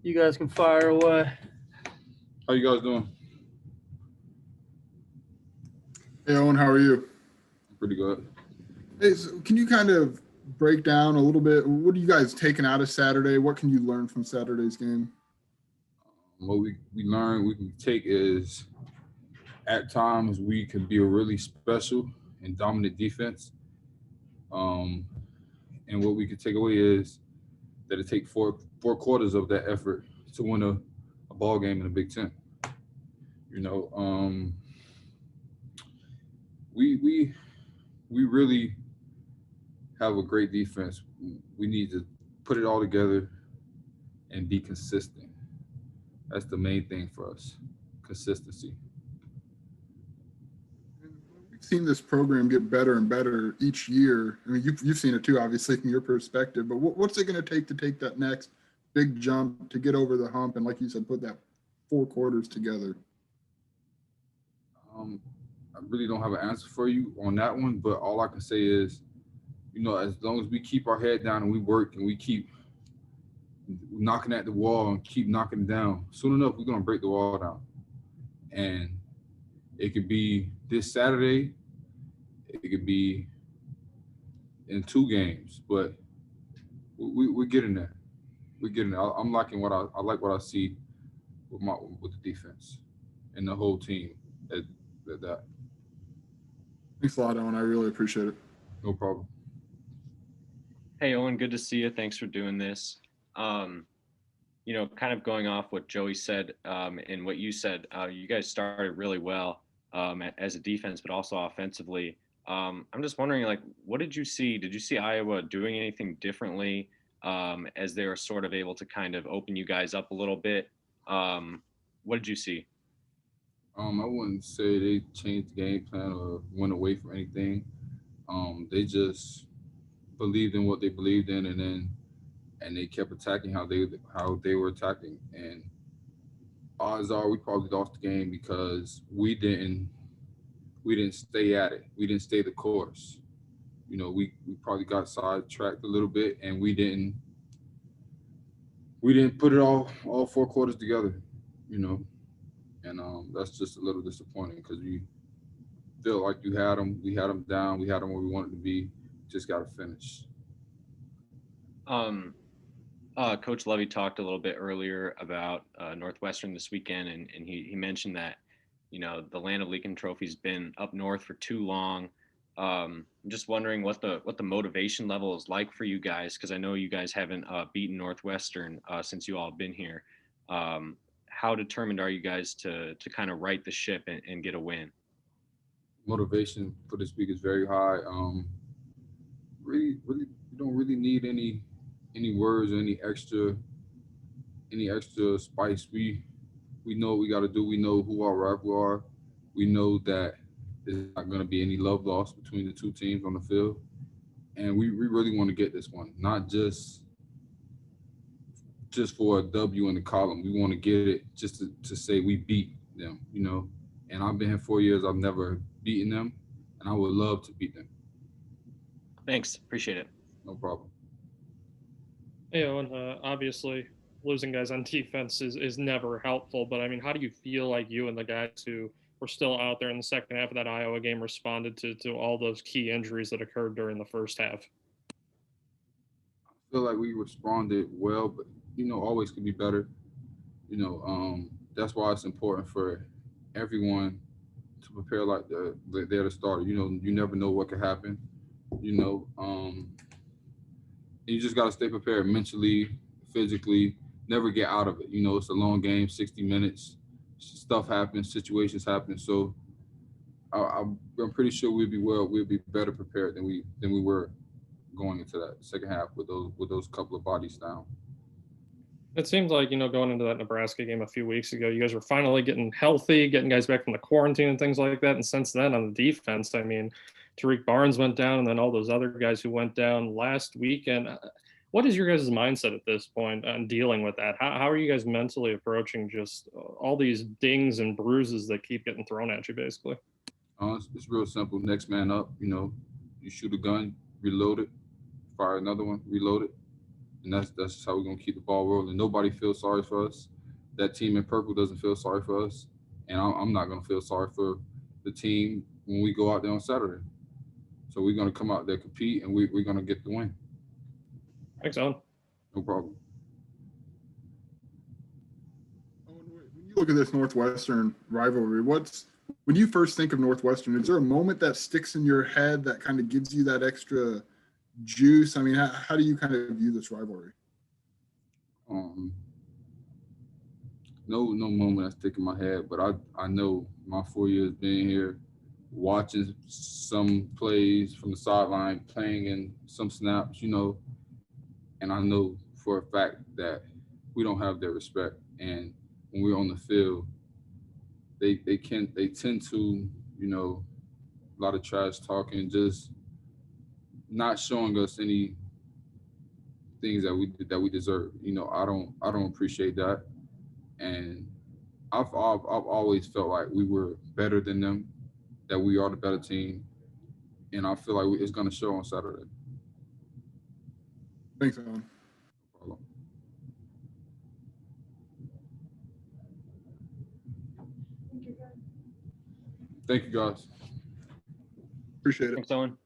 You guys can fire away. How you guys doing? Hey, Owen, how are you? Pretty good. Hey, so can you kind of break down a little bit? What are you guys taking out of Saturday? What can you learn from Saturday's game? What we learn we can take is at times we can be a really special and dominant defense. Um, and what we can take away is that it takes four quarters of that effort to win a ball game in the Big Ten. You know, we we we really have a great defense. We need to put it all together and be consistent. That's the main thing for us. Consistency. We've seen this program get better and better each year. I mean, you've seen it too, obviously, from your perspective. But what's it going to take that next big jump to get over the hump and, like you said, put that four quarters together? I really don't have an answer for you on that one, but all I can say is, as long as we keep our head down and we work and we keep knocking at the wall and keep knocking it down, soon enough we're gonna break the wall down. And it could be this Saturday, it could be in two games, but we're getting there. We're getting there. I'm liking I like what I see with the defense and the whole team. At, at that, Thanks a lot, Owen. I really appreciate it. no problem. Hey, Owen, good to see you. Thanks for doing this. Kind of going off what Joey said and what you said, you guys started really well as a defense, but also offensively. I'm just wondering, like, what did you see? Did you see Iowa doing anything differently as they were sort of able to kind of open you guys up a little bit? What did you see? I wouldn't say they changed the game plan or went away from anything. They just believed in what they believed in, and they kept attacking how they were attacking. And odds are we probably lost the game because we didn't stay at it. We didn't stay the course. We probably got sidetracked a little bit, and we didn't put it all four quarters together. You know, and that's just a little disappointing because we feel like we had them down, we had them where we wanted to be. Just got to finish. Um, Coach Levy talked a little bit earlier about Northwestern this weekend, and he mentioned that the Land of Lincoln Trophy's been up north for too long. I'm just wondering what the motivation level is like for you guys, because I know you guys haven't beaten Northwestern since you all have been here. How determined are you guys to kind of right the ship and get a win? Motivation for this week is very high. Really, you don't really need any words or any extra spice. We know what we got to do. We know who our rival are. We know that there's not going to be any love lost between the two teams on the field, and we really want to get this one, not just for a W in the column. We want to get it just to say we beat them. And I've been here 4 years. I've never beaten them, and I would love to beat them. Thanks, appreciate it. No problem. Hey, Owen, obviously losing guys on defense is never helpful, but I mean, how do you feel like you and the guys who were still out there in the second half of that Iowa game responded to all those key injuries that occurred during the first half? I feel like we responded well, but always could be better. That's why it's important for everyone to prepare like they're the starter. You never know what could happen. You know, um, you just got to stay prepared mentally, physically. Never get out of it. It's a long game, 60 minutes. Stuff happens, situations happen. So I'm pretty sure we'll be better prepared than we were going into that second half with those couple of bodies down. It seems like, going into that Nebraska game a few weeks ago, you guys were finally getting healthy, getting guys back from the quarantine and things like that. And since then, on the defense, I mean, Tariq Barnes went down, and then all those other guys who went down last weekend. What is your guys' mindset at this point on dealing with that? How are you guys mentally approaching just all these dings and bruises that keep getting thrown at you, basically? It's real simple. Next man up. You shoot a gun, reload it, fire another one, reload it. and that's how we're gonna keep the ball rolling. Nobody feels sorry for us. That team in purple doesn't feel sorry for us, and I'm not gonna feel sorry for the team when we go out there on Saturday. So we're gonna come out there, compete, and we're gonna get the win. Thanks, Owen. No problem. When you look at this Northwestern rivalry, when you first think of Northwestern, is there a moment that sticks in your head that kind of gives you that extra juice? I mean, how do you kind of view this rivalry? No moment that stick in my head, but I know my 4 years being here, watching some plays from the sideline, playing in some snaps, and I know for a fact that we don't have their respect. And when we're on the field, they tend to, a lot of trash talking, just not showing us any things that we deserve. I don't appreciate that, and I've always felt like we were better than them, that we are the better team, and I feel like it's going to show on Saturday. Thanks, Owen. Thank you, guys. Appreciate it. Thanks, Owen.